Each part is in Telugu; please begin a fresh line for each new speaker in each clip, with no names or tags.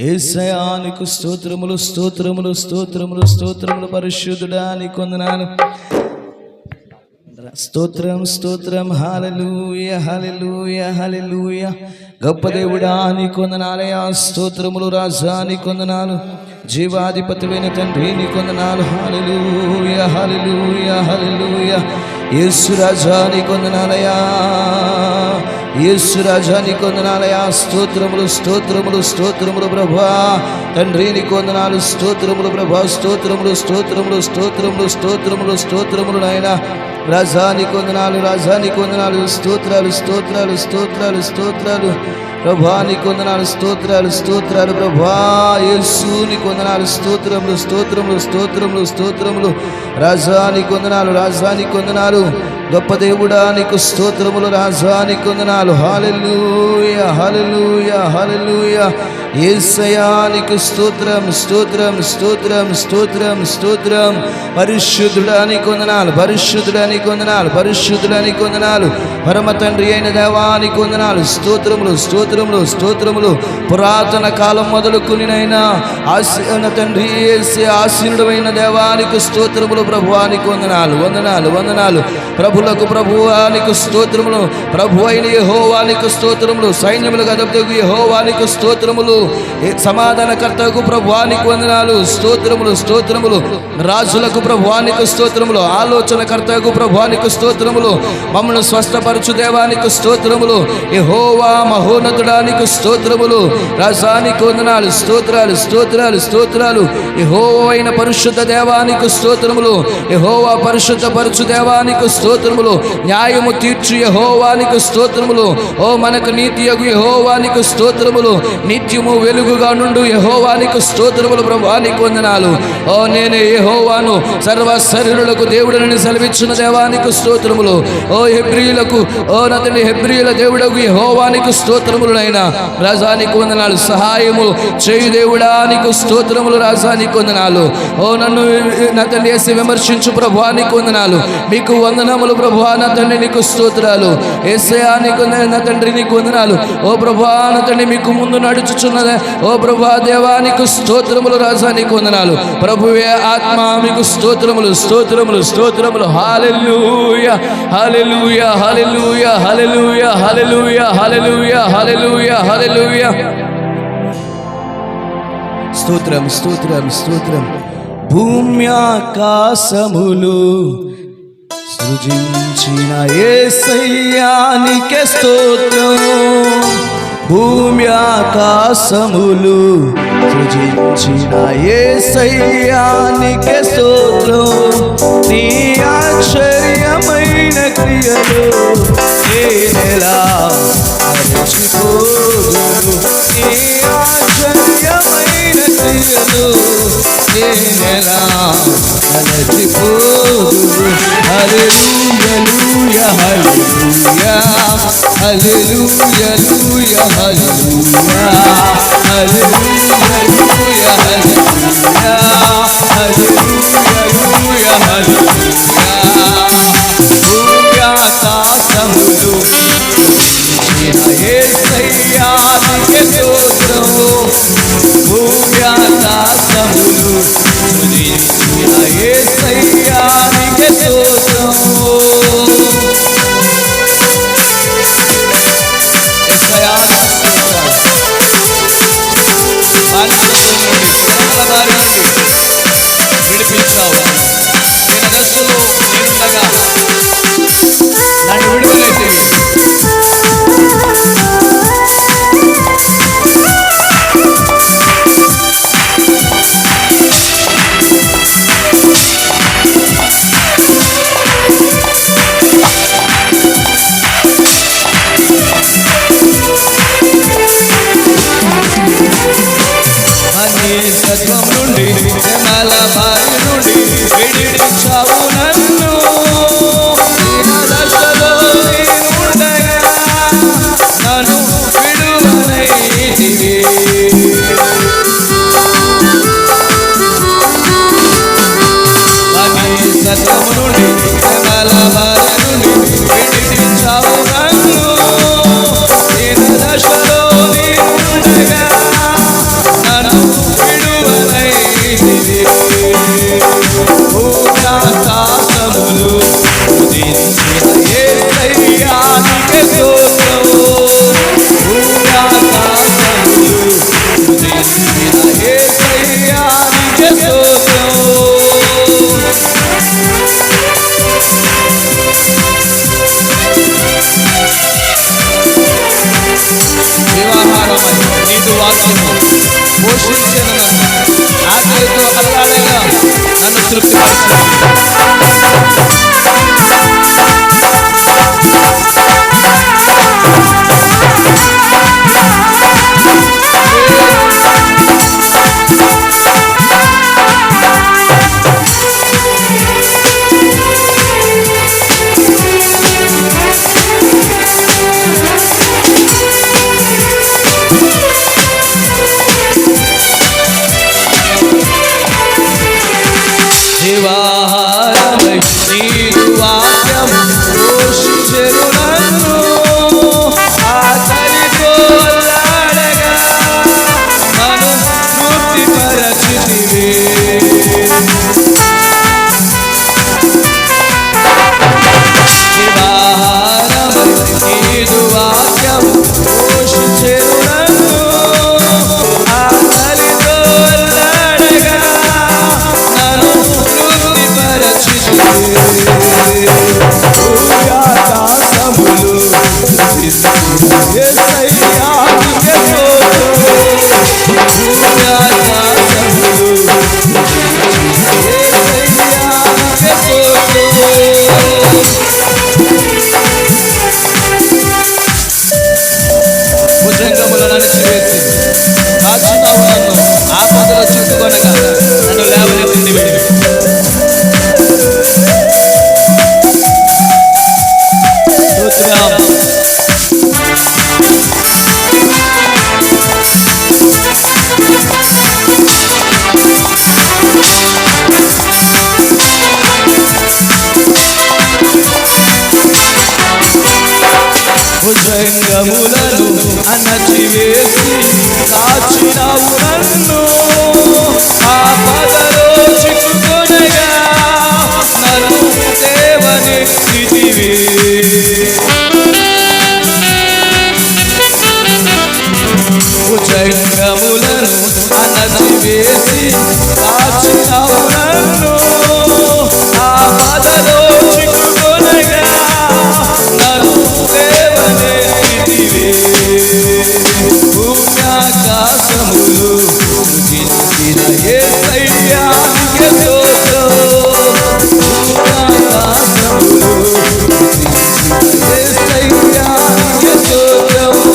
యేసయ్యా నీకు స్తోత్రములు స్తోత్రములు స్తోత్రములు స్తోత్రములు. పరిశుద్ధుడా నీకు వందనాలు. స్తోత్రం స్తోత్రం. హల్లెలూయా హల్లెలూయా హల్లెలూయా. గొప్ప దేవుడా నీకు వందనాలయ్యా. స్తోత్రములు. రాజా నీకు వందనాలు. జీవాధిపతివైన తండ్రి నీకు వందనాలు. హల్లెలూయా హల్లెలూయా హల్లెలూయా. యేసు రాజా నీకు వందనాలయ్యా. యేసు రాజా నీకు వందనాలయ్యా. స్తోత్రములు స్తోత్రములు స్తోత్రములు ప్రభువా. తండ్రి నీకు వందనాలు. స్తోత్రములు ప్రభువా. స్తోత్రములు స్తోత్రములు స్తోత్రములు స్తోత్రములు స్తోత్రములు నాయనా. రాజా నీకు వందనాలు. రాజా నీకు వందనాలు. స్తోత్రాలు స్తోత్రాలు స్తోత్రాలు స్తోత్రాలు ప్రభువా. నీకు వందనాలు. స్తోత్రాలు స్తోత్రాలు ప్రభువా. యేసు నీకు వందనాలు. స్తోత్రములు స్తోత్రములు స్తోత్రములు స్తోత్రములు. రాజా నీకు వందనాలు. రాజా నీకు వందనాలు. గొప్ప దేవుడా నీకు స్తోత్రములు. రాజా నీకు వందనాలు. హల్లెలూయా హల్లెలూయా హల్లెలూయా. యేసయ్యా నీకు స్తోత్రం స్తోత్రం స్తోత్రం స్తోత్రం స్తోత్రం. పరిశుద్ధుడా నీకు వందనాలు. పరిశుద్ధుడా నీకు వందనాలు. పరిశుద్ధుడా నీకు వందనాలు. పరమ తండ్రి అయిన దేవా నీకు వందనాలు. స్తోత్రములు స్తోత్రములు స్తోత్రములు. పురాతన కాలం మొదలుకునినైనా ఆశీన తండ్రి యేసే ఆశీనుడైన దేవానికి స్తోత్రములు. ప్రభువానికి వందనాలు వందనాలు వందనాలు. ప్రభులకు ప్రభువానికి స్తోత్రములు. ప్రభు అయిన యెహోవానికి స్తోత్రములు. సైన్యములకు అధిపతియగు యెహోవానికి స్తోత్రములు. సమాధానకర్తకు ప్రభువానికి వందనాలు. స్తోత్రములు స్తోత్రములు. రాజులకు ప్రభువానికి స్తోత్రములు. ఆలోచనకర్తకు ప్రభువానికి స్తోత్రములు. మమ్మల్ని స్వస్థపరచు దేవానికి స్తోత్రములు. యెహోవా మహోన్నతుడానికి స్తోత్రములు. రాజానికి వందనాలు. స్తోత్రాలు స్తోత్రాలు స్తోత్రాలు. యెహోవా అయిన పరిశుద్ధ దేవానికి స్తోత్రములు. యెహోవా పరిశుద్ధ పరచు దేవానికి స్తోత్రములు. న్యాయము తీర్చు యెహోవానికి స్తోత్రములు. ఓ మనకు నీతియగు యెహోవానికి స్తోత్రములు. నిత్యము వెలుగుగా నుండు యెహోవానికి స్తోత్రములు. ప్రభువానికి వందనాలు. ఓ నేనే యెహోవాను సర్వ శరీరులకు దేవుడని సెలవిచ్చిన దేవానికి స్తోత్రములు. ఓ హెబ్రీయులకు ఓ నతని హెబ్రీయుల దేవుడకు యెహోవానికి స్తోత్రములు. నైనా రాజానికి వందనాలు. సహాయము చేయు దేవుడానికి స్తోత్రములు. రాజానికి వందనాలు. ఓ నన్ను నా తండ్రి వేసి విమర్శించు ప్రభువానికి వందనాలు. మీకు వందనములు ప్రభువా. నా తండ్రి నీకు స్తోత్రాలు. యేసయ్యా నీకు నా తండ్రి నీకు వందనాలు. ఓ ప్రభువా నా తండ్రి మీకు ముందు నడుచుచున్నదే ఓ ప్రభువా దేవానికి స్తోత్రములు. రాజానికి వందనాలు. ప్రభువే ఆత్మ మీకు స్తోత్రములు స్తోత్రములు స్తోత్రములు. హల్లెలూయా హల్లెలూయా హల్లెలూయా హల్లెలూయా హల్లెలూయా హల్లెలూయా హల్లెలూయా హల్లెలూయా. స్తోత్రం స్తోత్రం స్తోత్రం. భూమ్యాకాశములు సృజించిన యేసయ్యా నీకే స్తోత్రం. భూమ్యాకాశములు సృజించిన యేసయ్యా నీకే స్తోత్రం. నీ ఆశ్చర్యమైన క్రియలు నేనెలా మరచిపోదును. నీ ఆశ్చర్యమైన క్రియలు నేనెలా మరచిపోదును. హల్లెలూయా హల్లెలూయా హల్లెలూయా హల్లెలూయా హల్లెలూయా హల్లెలూయా హల్లెలూయా హల్లెలూయా హల్లెలూయా. భూమ్యాకాశములు యేసయ్యా నీకే స్తోత్రం. భూమ్యాకాశములు యేసయ్యా నీకే స్తోత్రం. విడిపించావు. నేను దశలో నేనుండగా నన్ను విడుదలైతే సత్వం నుండి జమాల బారి నుండి విడిపించావు నన్ను. దశలో ఉండగా నన్ను విడుదలైతివి. సత్వం నుండి జమాల బారి నుండి విడిపించావు నన్ను. దశలో ఉండగా ఆకాశములు స్తుతించిన యేసయ్యా నీకే స్తోత్రము. భూమి ఆకాశములు స్తుతించిన యేసయ్యా నీకే స్తోత్రము. జీవాహారమై నీటి వాక్యము పోషించిన ఆకలితో అల్లాడగా నన్ను తృప్తిపరచు. జీవాహారమై నీరు వాక్యం పోషించెను నన్ను. ఆకలితో అల్లాడగా నన్ను తృప్తిపరచితివి. జీవాహారమై నీరు వాక్యం పోషించెను నన్ను. ఆకలితో అల్లాడగా నన్ను ఆకాశములు యేసయ్యా నీకే స్తోత్రము. యేసయ్యా నీకే స్తోత్రము. భుజంగములను అణచివేసి కాచినావు నన్ను. ఆపదలో చిక్కుకొనగా నన్ను లేవనెత్తితివి. భుజంగములను అణచివేసి కాచినావు నన్ను. ఆపదలో చిక్కుకొనగా నన్ను లేవనెత్తితివి. భుజంగములను అణచివేసి కాచినావు నన్ను. ఆపదలో చిక్కుకొనగా నన్ను లేవనెత్తితివి. భూమి ఆకాశములు స్తుతించిన యేసయ్యా నీకే స్తోత్రము. భూమి ఆకాశములు స్తుతించిన యేసయ్యా నీకే స్తోత్రము.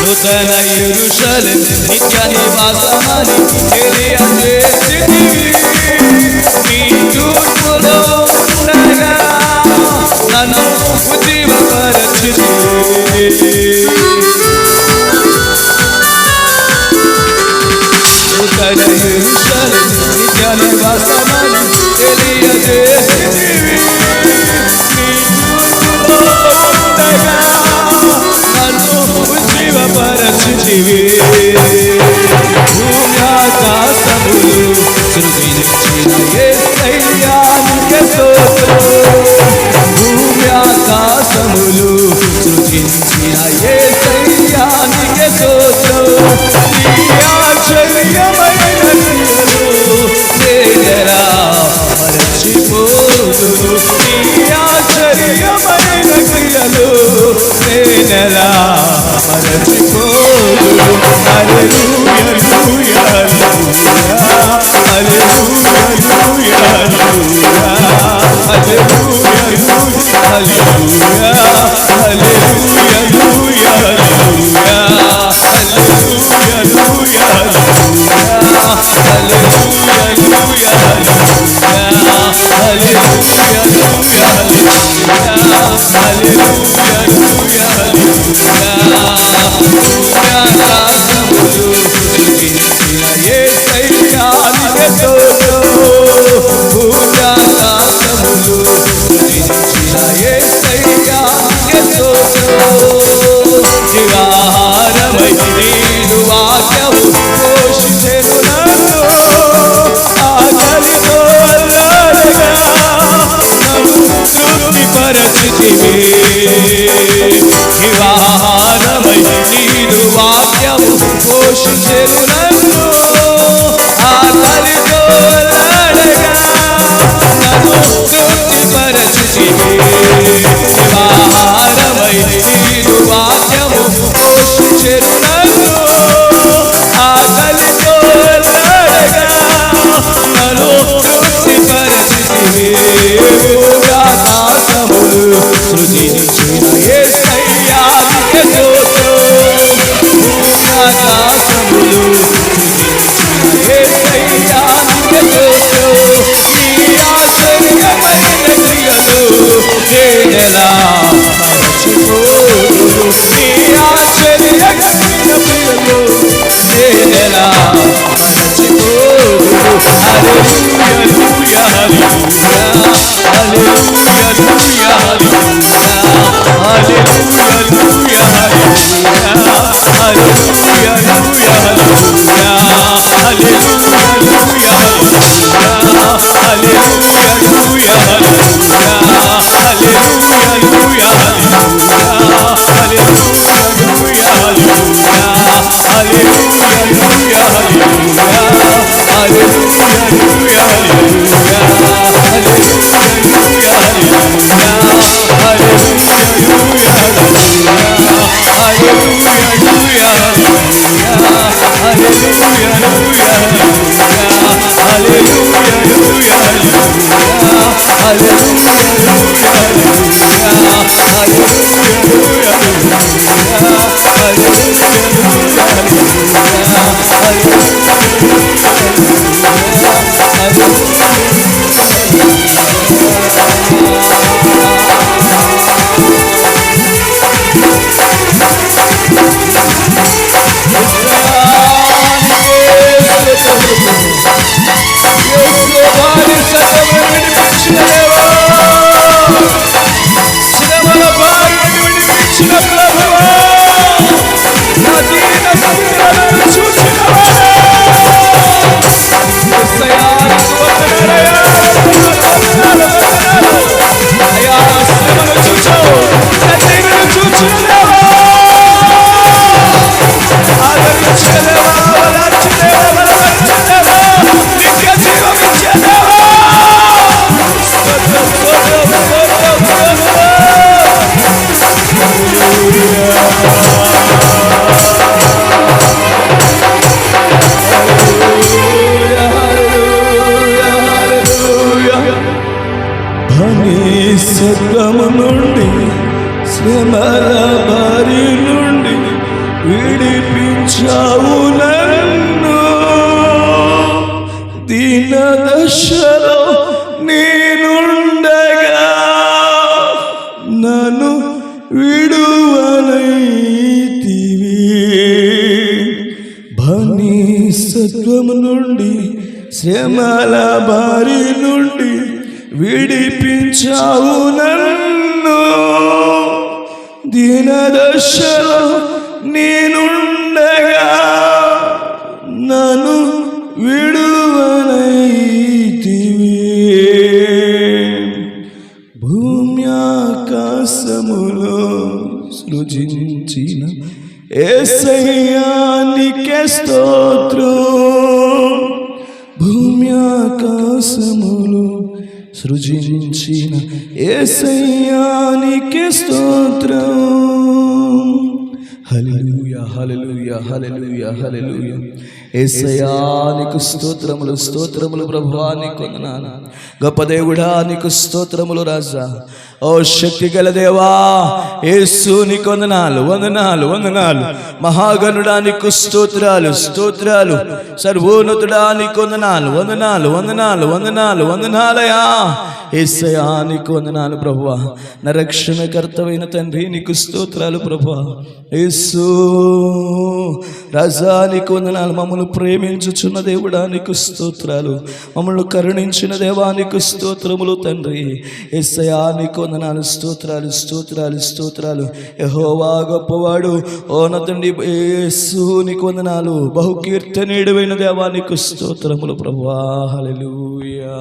నూతన యెరూషలేం నిత్య నివాసమని తెలియజేసితివి. నీ తూర్పులో ఉండగా నన్ను ఉజ్జీవపరచితివి. నూతన యెరూషలేం నిత్య నివాసమని తెలియజేసితివి. నీ తూర్పులో ఉండగా నన్ను ఉజ్జీవపరచితివి. భూమి ఆకాశములు సృజించిన యేసయ్యా నీకే స్తోత్రము. భూమి ఆకాశములు సృజించిన యేసయ్యా నీకే స్తోత్రము. నీ ఆశ్చర్యమైన క్రియలు నేనెలా మరచిపోదును. నీ ఆశ్చర్యమైన క్రియలు నేనెలా మరచిపోదును. హల్లెలూయా హల్లెలూయా హల్లెలూయా హల్లెలూయా. జీవాహారమై నీదు వాక్యము పోషించెను నన్ను, ఆకలితో అల్లాడగా నన్ను తృప్తిపరచితివి. జీవాహారమై నీదు వాక్యము పోషించెను నన్ను, ఆకలితో అల్లాడగా నన్ను తృప్తిపరచితివి. జీవాహారమై నీదు వాక్యము పోషించెను నన్ను, ఆకలితో అల్లాడగా నన్ను తృప్తిపరచితివి. భూమ్యాకాశములు సృజించిన యేసయ్యా నీకే స్తోత్రం. భూమ్యాకాశములు సృజించిన యేసయ్యా నీకే స్తోత్రం. నీ ఆశ్చర్యమైన క్రియలు నేనెలా మరచిపోదును, నీ ఆశ్చర్యమైన క్రియలు నేనెలా మరచిపోదును. హల్లెలూయా హల్లెలూయా హల్లెలూయా హల్లెలూయా స్వర్గము నుండి శ్రమల బారి నుండి విడిపించావు నన్ను, దీన దశలో నేనుండగా నన్ను విడువనైతివి. భని స్వర్గము నుండి శ్రమల బారి నుండి విడిపించావు నన్ను, దీన దశలో నేనుండగా నన్ను విడువనైతివి. భూమ్యాకాశములో సృజించిన యేసయ్యా నీకే స్తోత్రం. భూమ్యాకాశములో సృజించిన యేసయ్యా నీకే స్తోత్రం. హల్లెలూయా హల్లెలూయా హల్లెలూయా హల్లెలూయా. యేసయ్యా నీకు స్తోత్రములు స్తోత్రములు ప్రభువా నీకు వందనాలు. గొప్ప దేవుడా నీకు స్తోత్రములు రాజా. ఓ శక్తి గల దేవా యేసు నీకు వందనాలు వందనాలు వందనాలు. మహాగణుడా నీకు స్తోత్రాలు స్తోత్రాలు. సర్వోన్నతుడా నీకు వందనాలు వందనాలు వందనాలు వందనాలు వందనాలయా. యేసయ్యా నీకు వందనాలు ప్రభువా. నా రక్షణకర్తవైన తండ్రి నీకు స్తోత్రాలు ప్రభువా. యేసు రాజా నీకు వందనాలు. మమ్మల్ని ప్రేమించుచున్న దేవుడా నీకు స్తోత్రాలు. మమ్మల్ని కరుణించిన దేవా నీకు స్తోత్రములు తండ్రి. యేసయ్యా నీకు వందనాలు స్తోత్రాలు స్తోత్రాలు స్తోత్రాలు. యెహోవా గొప్పవాడు. ఓ నా తండ్రి యేసు నీకు వందనాలు. బహుకీర్తనీయుడైన దేవా నీకు స్తోత్రములు ప్రభువా. హల్లెలూయా.